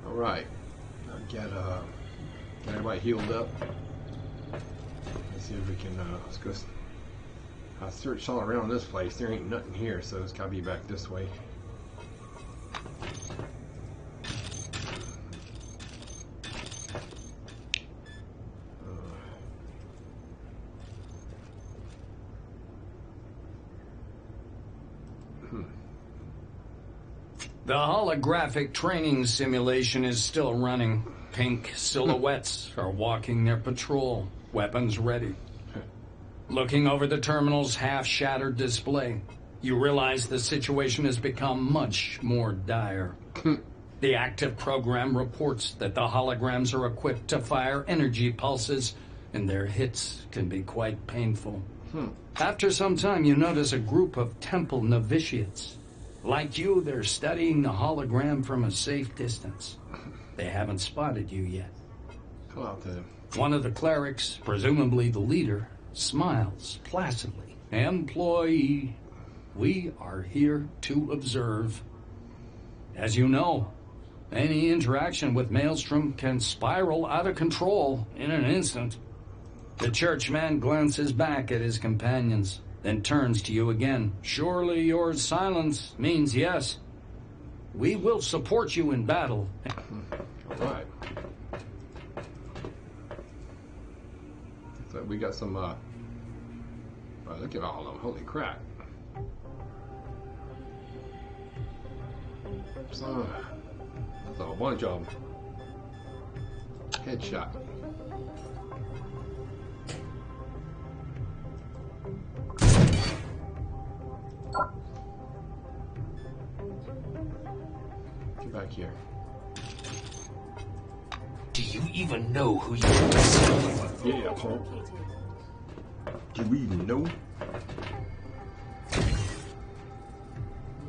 Alright. Get everybody healed up. Let's see if we can, let's go. I searched all around this place. There ain't nothing here, so it's gotta be back this way. The holographic training simulation is still running. Pink silhouettes are walking their patrol, weapons ready. Looking over the terminal's half-shattered display, you realize the situation has become much more dire. The active program reports that the holograms are equipped to fire energy pulses, and their hits can be quite painful. After some time, you notice a group of temple novitiates. Like you, they're studying the hologram from a safe distance. They haven't spotted you yet. Call out to them. One of the clerics, presumably the leader, smiles placidly. Employee, we are here to observe. As you know, any interaction with Maelstrom can spiral out of control in an instant. The churchman glances back at his companions, then turns to you again. Surely your silence means yes. We will support you in battle. All right. So we got some, wow, look at all of them. Holy crap. So, that's a whole bunch of them. Headshot. Get back here. Do you even know who you are? Yeah, Paul. Do we even know?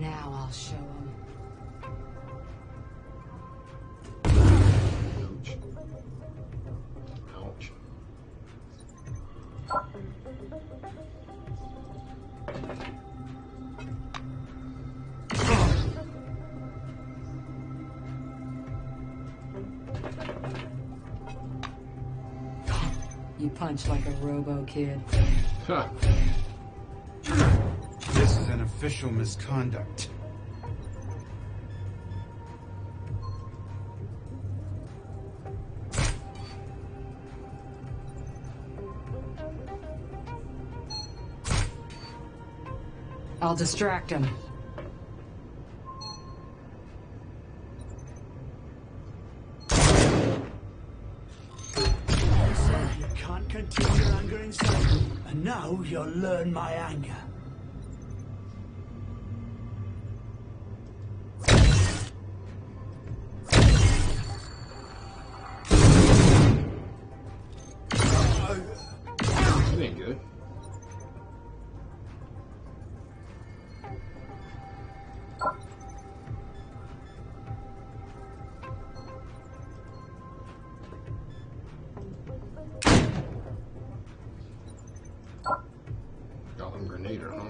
Now I'll show him. Ouch. Ouch. You punch like a robo-kid. Huh. This is an official misconduct. I'll distract him. Can't continue your anger inside, and now you'll learn my anger. It ain't good. Got him grenader, huh?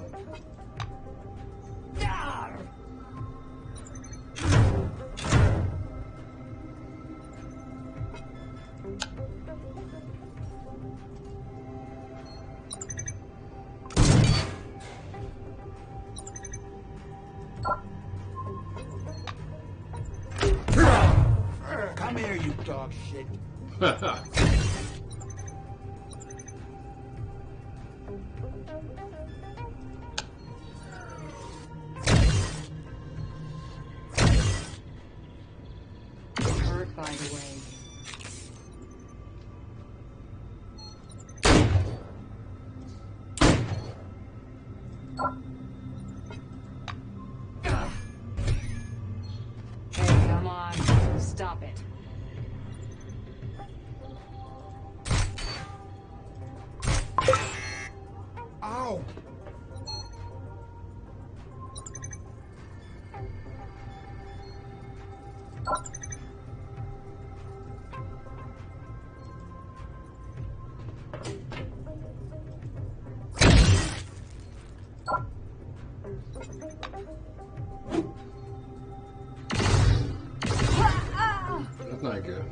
Come here, you dog shit. Hurt, by the way. Hey, come on. Stop it. Ow! That's not good.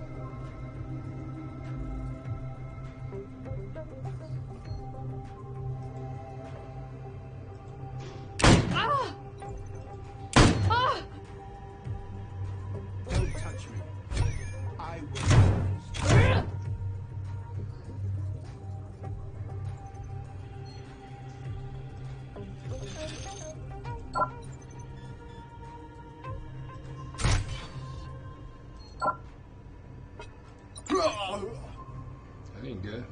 Don't touch me. I will. That ain't good.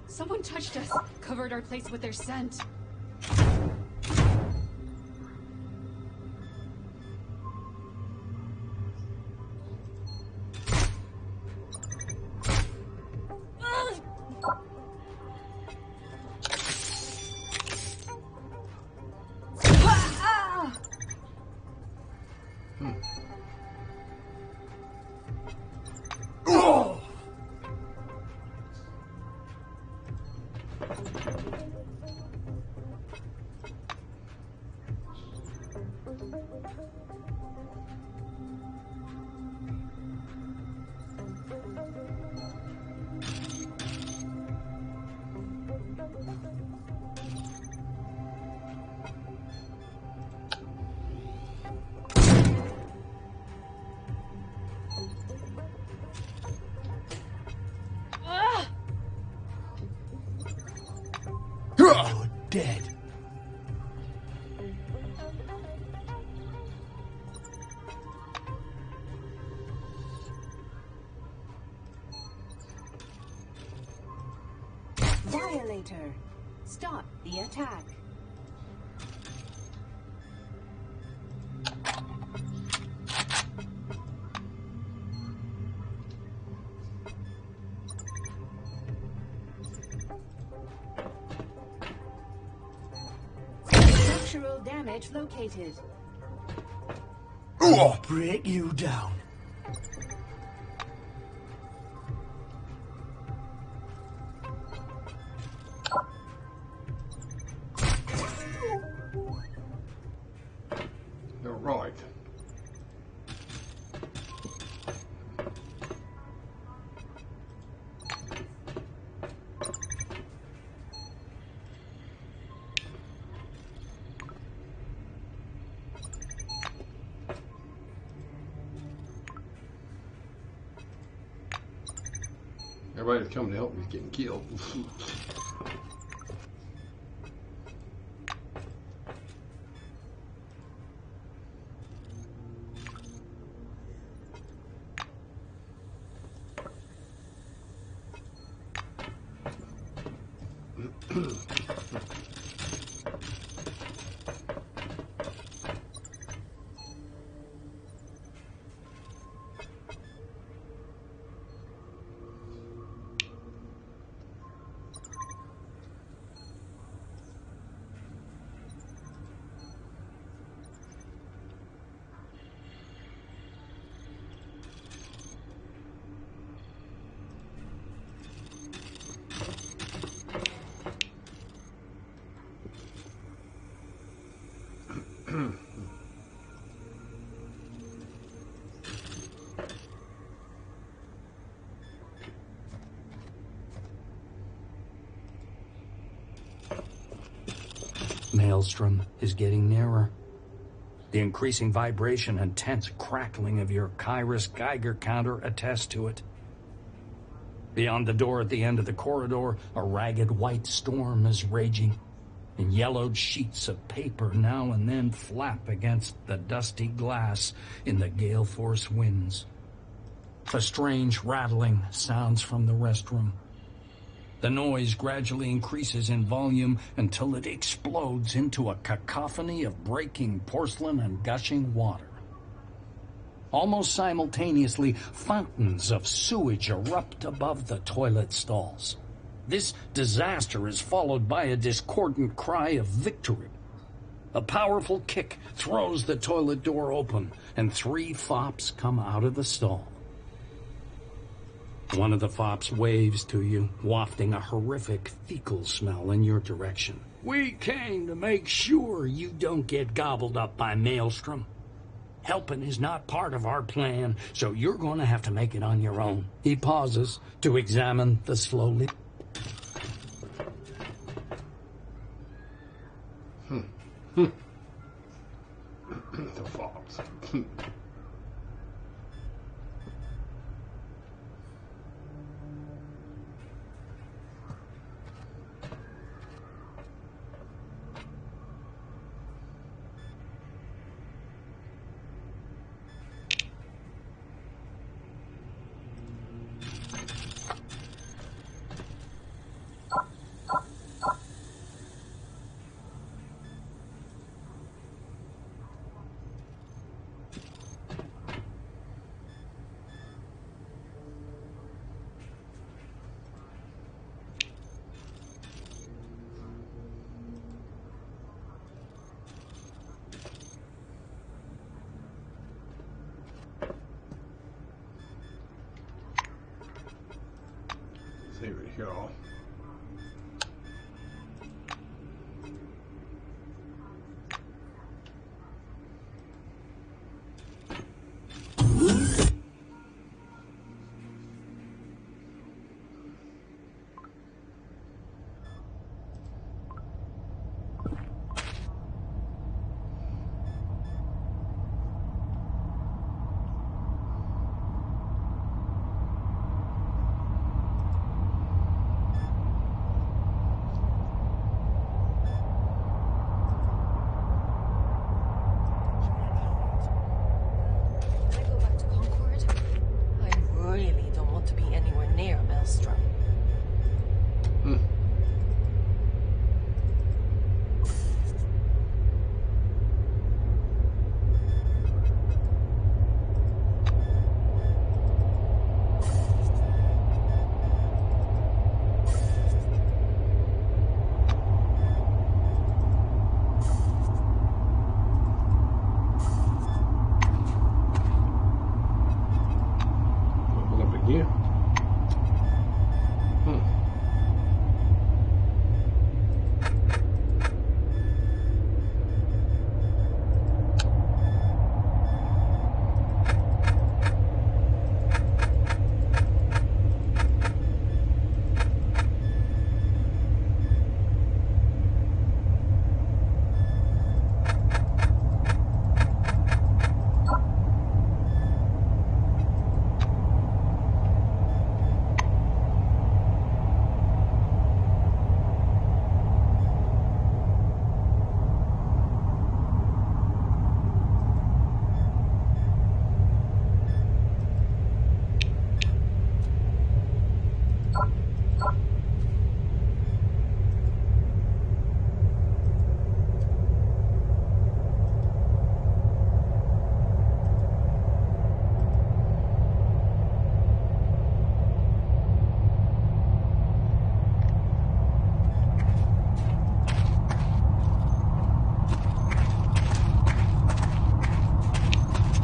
Someone touched us, covered our place with their scent. You're dead. Violator. Stop the attack. Structural damage located. I'll break you down. All right. Everybody that's coming to help me is getting killed. Maelstrom is getting nearer. The increasing vibration and tense crackling of your Kairos Geiger counter attest to it. Beyond the door at the end of the corridor, a ragged white storm is raging, and yellowed sheets of paper now and then flap against the dusty glass in the gale force winds. A strange rattling sounds from the restroom. The noise gradually increases in volume until it explodes into a cacophony of breaking porcelain and gushing water. Almost simultaneously, fountains of sewage erupt above the toilet stalls. This disaster is followed by a discordant cry of victory. A powerful kick throws the toilet door open, and 3 fops come out of the stall. One of the fops waves to you, wafting a horrific fecal smell in your direction. We came to make sure you don't get gobbled up by Maelstrom. Helping is not part of our plan, so you're going to have to make it on your own. He pauses to examine the slowly... The fops. Save it here. Can I go back to Concord? I really don't want to be anywhere near Mealstrom. Level up again.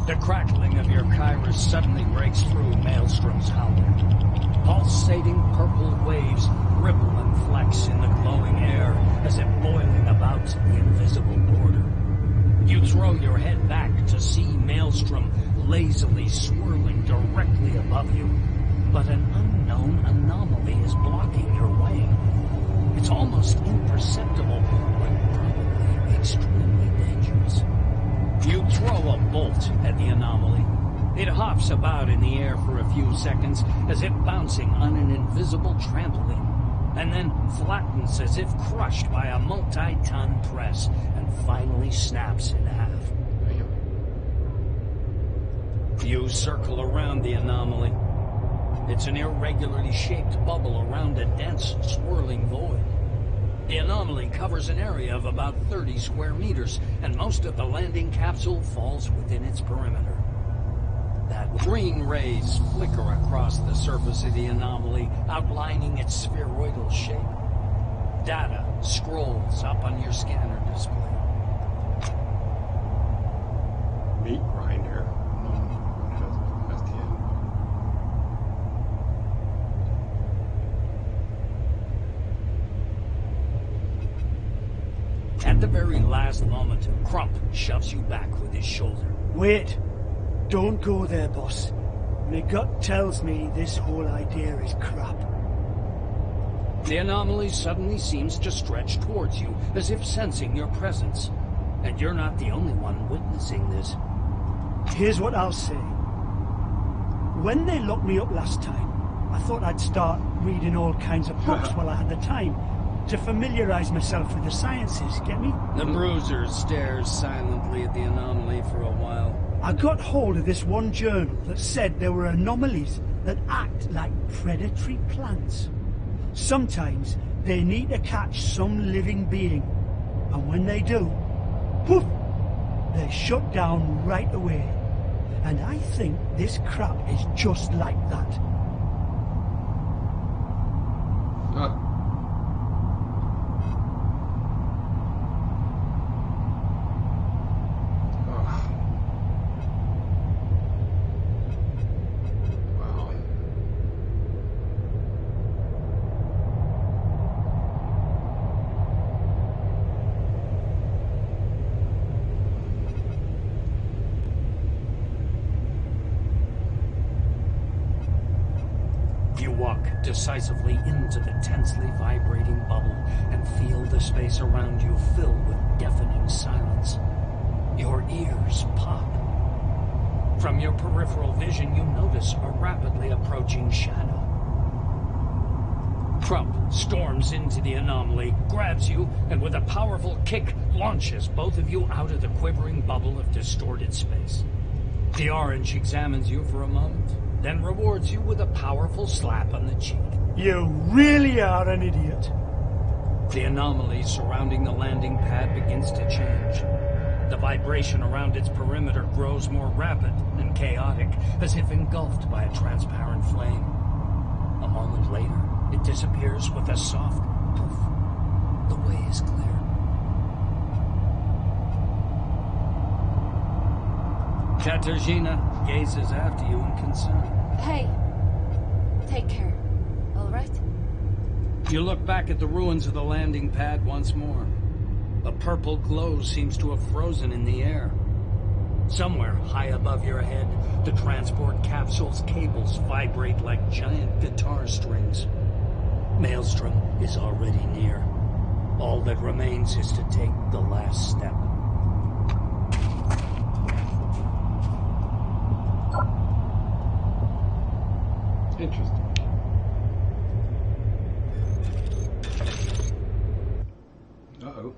The crackling of your Kairos suddenly breaks through Maelstrom's howling. Pulsating purple waves ripple and flex in the glowing air as if boiling about the invisible border. You throw your head back to see Maelstrom lazily swirling directly above you, but an unknown anomaly is blocking your way. It's almost imperceptible, but probably extremely dangerous. You throw a bolt at the anomaly. It hops about in the air for a few seconds as if bouncing on an invisible trampoline, and then flattens as if crushed by a multi-ton press, and finally snaps in half. You circle around the anomaly. It's an irregularly shaped bubble around a dense, swirling void. The anomaly covers an area of about 30 square meters, and most of the landing capsule falls within its perimeter. That green rays flicker across the surface of the anomaly, outlining its spheroidal shape. Data scrolls up on your scanner display. Meat grinder. That's the end. At the very last moment, Crump shoves you back with his shoulder. Wait. Don't go there, boss. My gut tells me this whole idea is crap. The anomaly suddenly seems to stretch towards you, as if sensing your presence. And you're not the only one witnessing this. Here's what I'll say. When they locked me up last time, I thought I'd start reading all kinds of books while I had the time, to familiarize myself with the sciences, get me? The bruiser stares silently at the anomaly for a while. I got hold of this one journal that said there were anomalies that act like predatory plants. Sometimes they need to catch some living being, and when they do, poof, they shut down right away. And I think this crap is just like that. Decisively into the tensely vibrating bubble and feel the space around you fill with deafening silence. Your ears pop. From your peripheral vision, you notice a rapidly approaching shadow. Crump storms into the anomaly, grabs you, and with a powerful kick, launches both of you out of the quivering bubble of distorted space. The orange examines you for a moment, then rewards you with a powerful slap on the cheek. You really are an idiot. The anomaly surrounding the landing pad begins to change. The vibration around its perimeter grows more rapid and chaotic, as if engulfed by a transparent flame. A moment later, it disappears with a soft poof. The way is clear. Katarzyna gazes after you in concern. Hey. Take care. All right? You look back at the ruins of the landing pad once more. A purple glow seems to have frozen in the air. Somewhere high above your head, the transport capsule's cables vibrate like giant guitar strings. Maelstrom is already near. All that remains is to take the last step. Interesting. Uh-oh.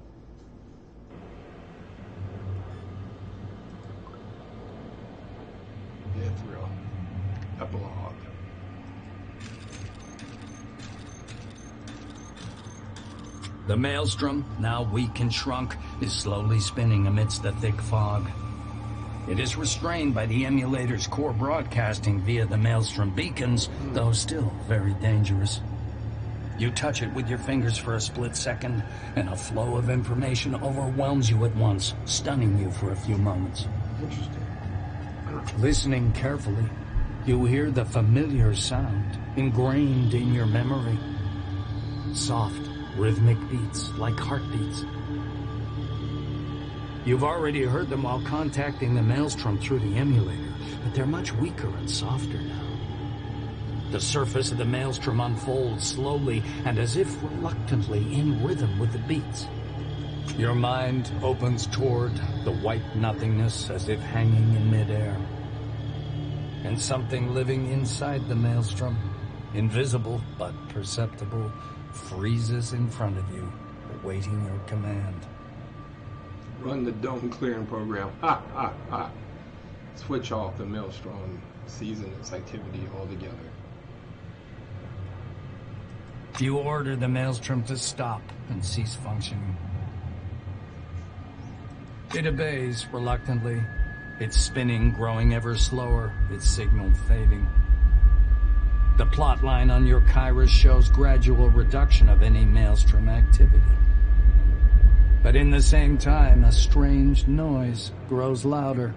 Yeah, it's real. Epilogue. The Maelstrom, now weak and shrunk, is slowly spinning amidst the thick fog. It is restrained by the emulator's core broadcasting via the Maelstrom beacons, though still very dangerous. You touch it with your fingers for a split second, and a flow of information overwhelms you at once, stunning you for a few moments. Interesting. Listening carefully, you hear the familiar sound ingrained in your memory. Soft, rhythmic beats like heartbeats. You've already heard them while contacting the Maelstrom through the emulator, but they're much weaker and softer now. The surface of the Maelstrom unfolds slowly and as if reluctantly in rhythm with the beats. Your mind opens toward the white nothingness as if hanging in midair. And something living inside the Maelstrom, invisible but perceptible, freezes in front of you, awaiting your command. Run the dome clearing program. Ha ha ha. Switch off the Maelstrom, season its activity altogether. You order the Maelstrom to stop and cease functioning. It obeys reluctantly, its spinning growing ever slower, its signal fading. The plot line on your Kairos shows gradual reduction of any Maelstrom activity. But in the same time, a strange noise grows louder.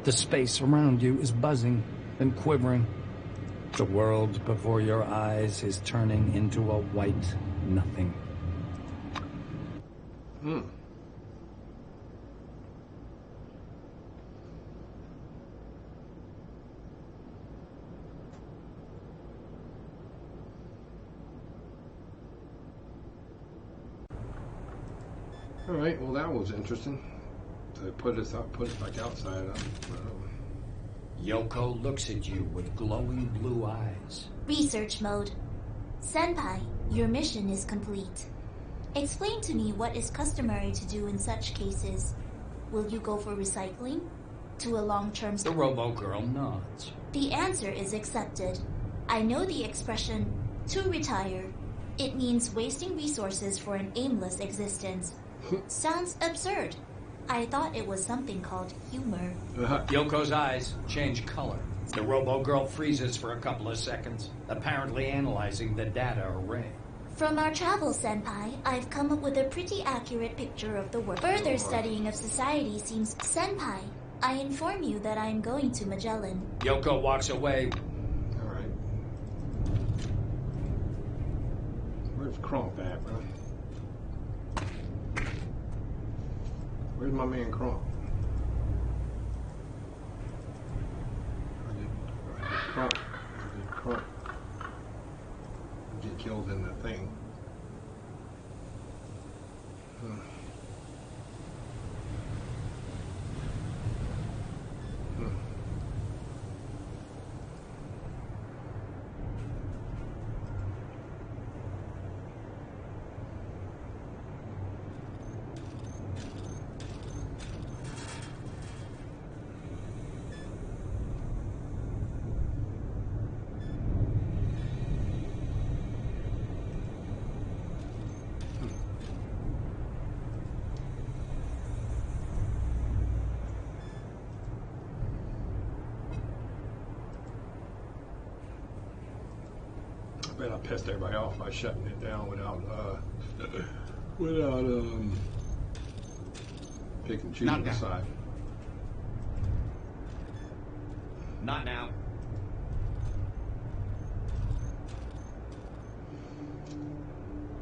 The space around you is buzzing and quivering. The world before your eyes is turning into a white nothing. Alright, well that was interesting. To put us back outside. Yoko looks at you with glowing blue eyes. Research mode. Senpai, your mission is complete. Explain to me what is customary to do in such cases. Will you go for recycling? To a long-term... The robo-girl nods. The answer is accepted. I know the expression, to retire. It means wasting resources for an aimless existence. Sounds absurd. I thought it was something called humor. Yoko's eyes change color. The robo-girl freezes for a couple of seconds, apparently analyzing the data array. From our travels, Senpai, I've come up with a pretty accurate picture of the world. Further studying of society seems... Senpai, I inform you that I am going to Magellan. Yoko walks away. Alright. Where's Crump at, bro? Where's my man Crump? Crump get killed in the thing. I bet I pissed everybody off by shutting it down without pick and choosing the side. Not now.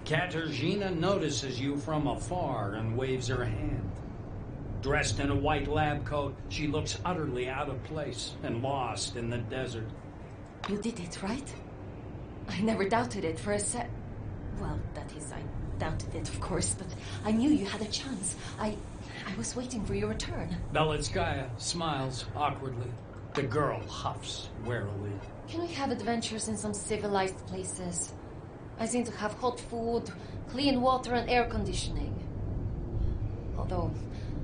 Katarzyna notices you from afar and waves her hand. Dressed in a white lab coat, she looks utterly out of place and lost in the desert. You did it, right? I never doubted it for a sec. Well, that is, I doubted it, of course, but I knew you had a chance. I was waiting for your return. Belitskaya smiles awkwardly. The girl huffs warily. Can we have adventures in some civilized places? I seem to have hot food, clean water, and air conditioning. Although,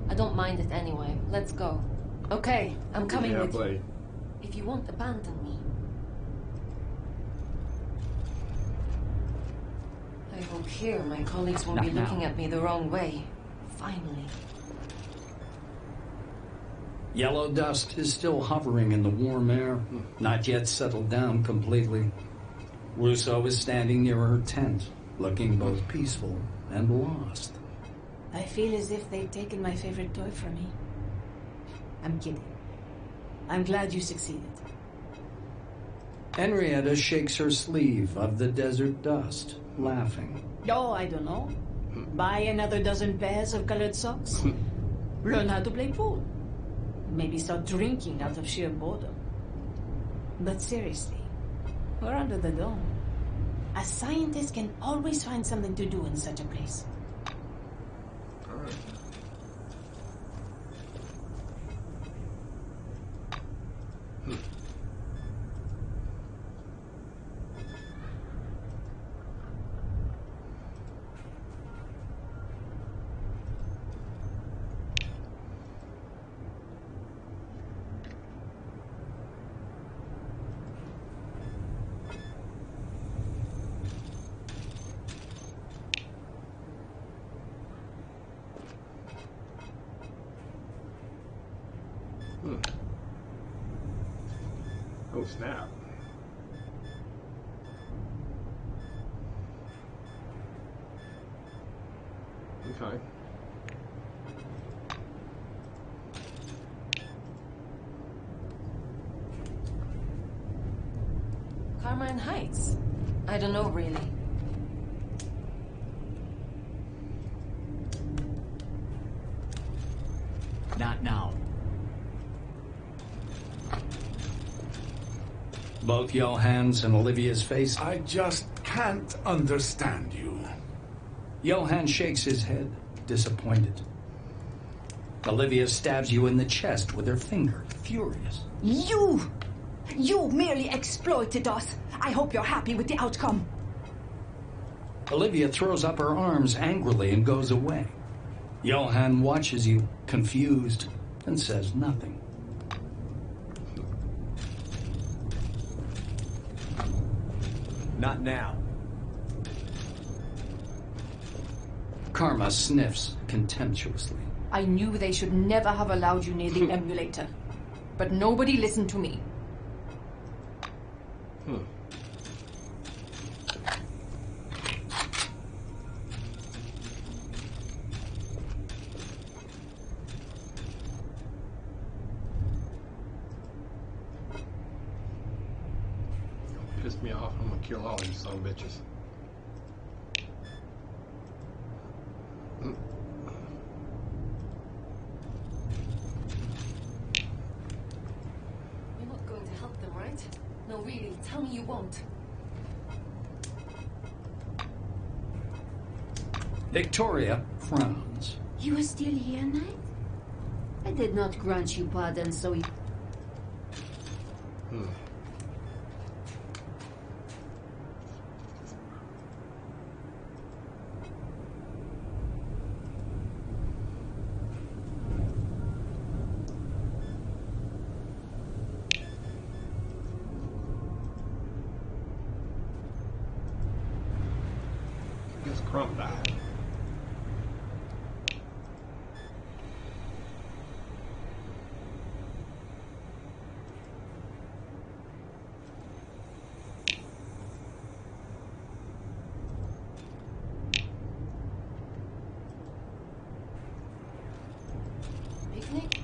I don't mind it anyway. Let's go. Okay, I'm coming with you. If you won't abandon me. I hope here my colleagues won't be looking at me the wrong way. Finally. Yellow dust is still hovering in the warm air, not yet settled down completely. Russo is standing near her tent, looking both peaceful and lost. I feel as if they've taken my favorite toy from me. I'm kidding. I'm glad you succeeded. Henrietta shakes her sleeve of the desert dust, laughing. Oh, I don't know. Buy another dozen pairs of colored socks. Learn how to play pool. Maybe start drinking out of sheer boredom. But seriously, we're under the dome. A scientist can always find something to do in such a place. Oh, snap. Okay. Carmine Heights? I don't know, really. Not now. Both Johann's and Olivia's face. I just can't understand you. Johann shakes his head, disappointed. Olivia stabs you in the chest with her finger, furious. You merely exploited us. I hope you're happy with the outcome. Olivia throws up her arms angrily and goes away. Johann watches you, confused, and says nothing. Not now. Karma sniffs contemptuously. I knew they should never have allowed you near the emulator. But nobody listened to me. Pissed me off. I'm gonna kill all these son of bitches. You're not going to help them, right? No, really, tell me you won't. Victoria frowns. You are still here, Knight? I did not grant you pardon, so you... I guess Crump died. Picnic?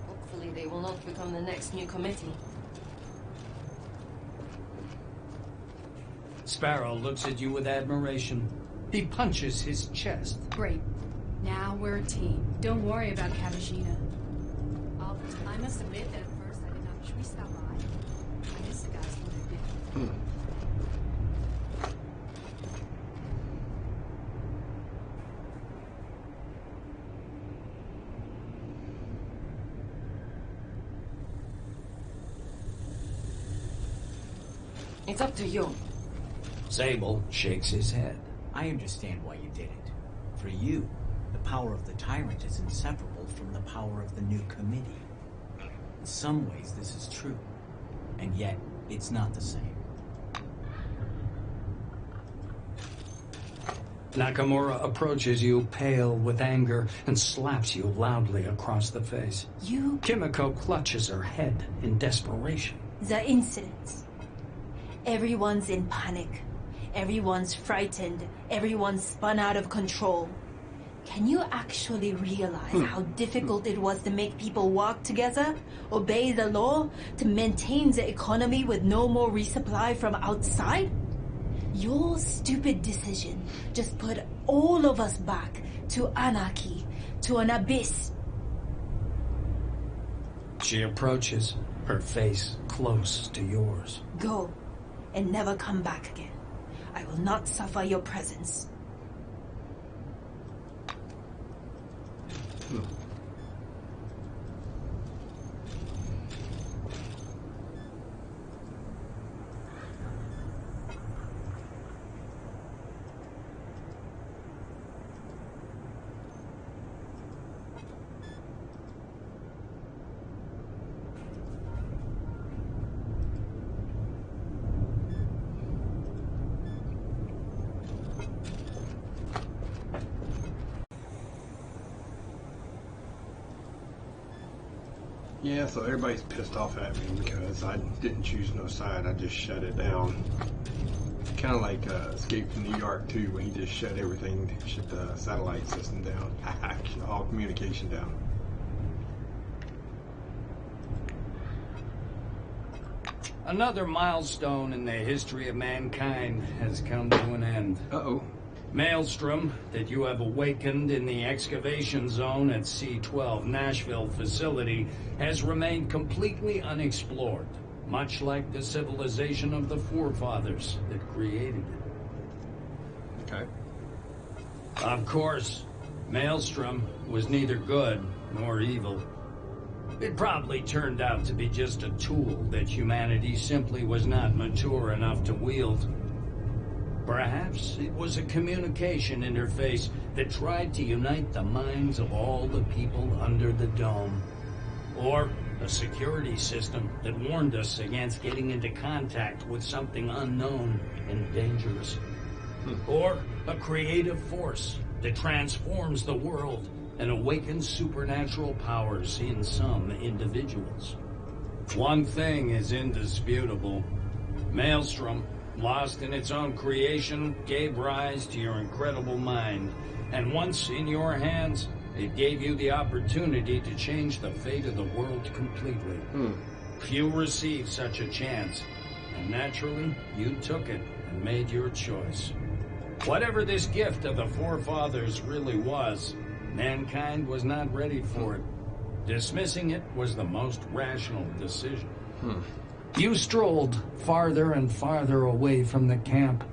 Hopefully they will not become the next new committee. Sparrow looks at you with admiration. He punches his chest. Great. Now we're a team. Don't worry about Katarzyna. I must admit that at first I did not. Should we stop by? I miss the guys when they're big. It's up to you. Sable shakes his head. I understand why you did it. For you, the power of the tyrant is inseparable from the power of the new committee. In some ways, this is true. And yet, it's not the same. Nakamura approaches you, pale with anger, and slaps you loudly across the face. Kimiko clutches her head in desperation. The incidents. Everyone's in panic. Everyone's frightened. Everyone's spun out of control. Can you actually realize how difficult it was to make people work together, obey the law, to maintain the economy with no more resupply from outside? Your stupid decision just put all of us back to anarchy, to an abyss. She approaches, her face close to yours. Go, and never come back again. I will not suffer your presence. Yeah, so everybody's pissed off at me because I didn't choose no side. I just shut it down. Kind of like Escape from New York too, when he just shut everything, shut the satellite system down, all communication down. Another milestone in the history of mankind has come to an end. Uh-oh. Maelstrom, that you have awakened in the excavation zone at C-12 Nashville facility, has remained completely unexplored, much like the civilization of the forefathers that created it. Okay. Of course, Maelstrom was neither good nor evil. It probably turned out to be just a tool that humanity simply was not mature enough to wield. Perhaps it was a communication interface that tried to unite the minds of all the people under the dome. Or a security system that warned us against getting into contact with something unknown and dangerous. Or a creative force that transforms the world and awakens supernatural powers in some individuals. One thing is indisputable. Maelstrom, lost in its own creation, gave rise to your incredible mind. And once in your hands, it gave you the opportunity to change the fate of the world completely. Few receive such a chance, and naturally, you took it and made your choice. Whatever this gift of the forefathers really was, mankind was not ready for it. Dismissing it was the most rational decision. You strolled farther and farther away from the camp.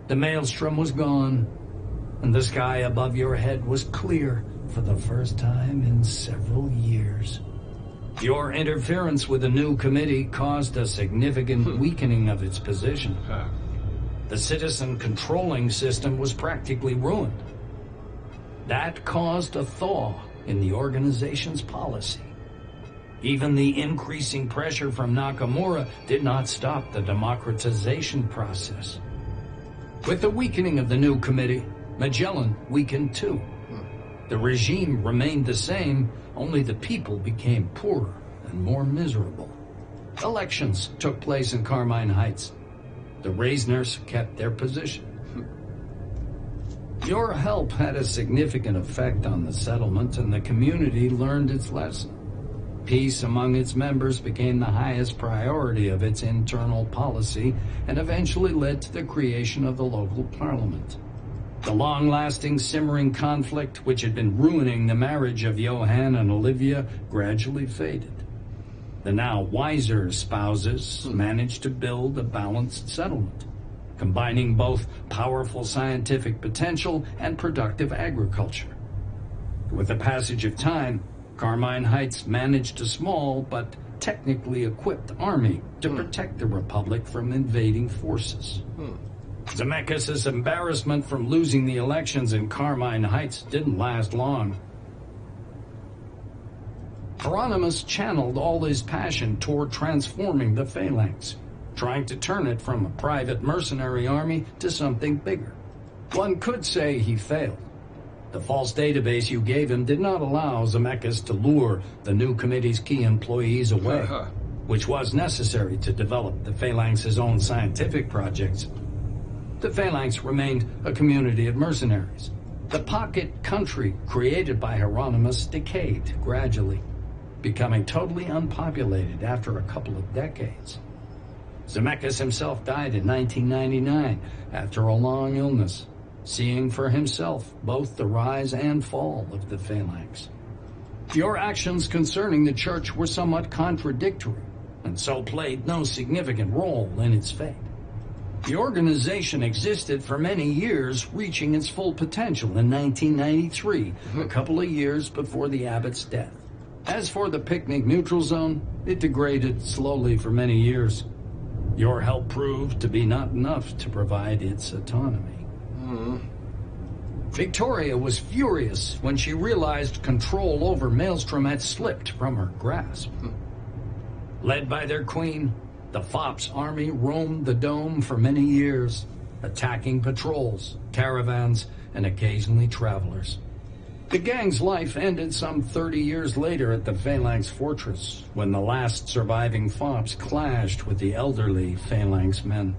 The Maelstrom was gone, and the sky above your head was clear for the first time in several years. Your interference with the new committee caused a significant weakening of its position. The citizen controlling system was practically ruined. That caused a thaw in the organization's policy. Even the increasing pressure from Nakamura did not stop the democratization process. With the weakening of the new committee, Magellan weakened too. The regime remained the same, only the people became poorer and more miserable. Elections took place in Carmine Heights. The Reisners kept their position. Your help had a significant effect on the settlement, and the community learned its lesson. Peace among its members became the highest priority of its internal policy, and eventually led to the creation of the local parliament. The long-lasting, simmering conflict, which had been ruining the marriage of Johann and Olivia, gradually faded. The now wiser spouses managed to build a balanced settlement, combining both powerful scientific potential and productive agriculture. With the passage of time, Carmine Heights managed a small but technically equipped army to protect the Republic from invading forces. Zemeckis' embarrassment from losing the elections in Carmine Heights didn't last long. Hieronymus channeled all his passion toward transforming the Phalanx, trying to turn it from a private mercenary army to something bigger. One could say he failed. The false database you gave him did not allow Zemeckis to lure the new committee's key employees away, which was necessary to develop the Phalanx's own scientific projects. The Phalanx remained a community of mercenaries. The pocket country created by Hieronymus decayed gradually, becoming totally unpopulated after a couple of decades. Zemeckis himself died in 1999 after a long illness, seeing for himself both the rise and fall of the Phalanx. Your actions concerning the church were somewhat contradictory, and so played no significant role in its fate. The organization existed for many years, reaching its full potential in 1993, a couple of years before the abbot's death. As for the picnic neutral zone, it degraded slowly for many years. Your help proved to be not enough to provide its autonomy. Victoria was furious when she realized control over Maelstrom had slipped from her grasp. Led by their queen, the FOP's army roamed the dome for many years, attacking patrols, caravans, and occasionally travelers. The gang's life ended some 30 years later at the Phalanx Fortress, when the last surviving fops clashed with the elderly Phalanx men.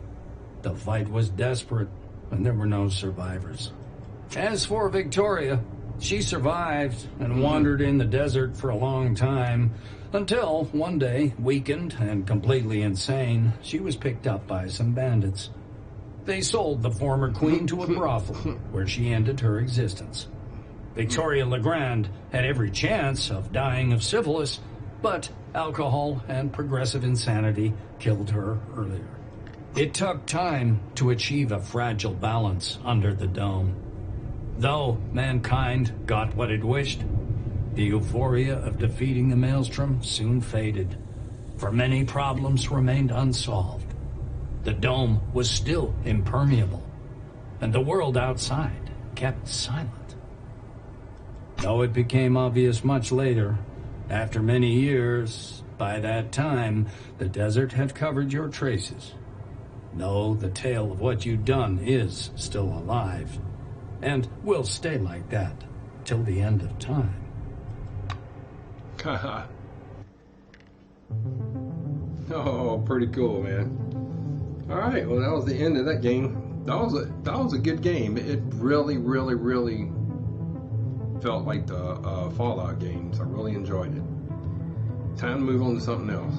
The fight was desperate, and there were no survivors. As for Victoria, she survived and wandered in the desert for a long time, until one day, weakened and completely insane, she was picked up by some bandits. They sold the former queen to a brothel, where she ended her existence. Victoria Legrand had every chance of dying of syphilis, but alcohol and progressive insanity killed her earlier. It took time to achieve a fragile balance under the dome. Though mankind got what it wished, the euphoria of defeating the Maelstrom soon faded, for many problems remained unsolved. The dome was still impermeable, and the world outside kept silent. Though it became obvious much later, after many years, by that time, the desert had covered your traces. No, the tale of what you'd done is still alive, and will stay like that till the end of time. Oh, pretty cool, man. Alright, well that was the end of that game. That was a good game. It really felt like the Fallout games. I really enjoyed it. Time to move on to something else.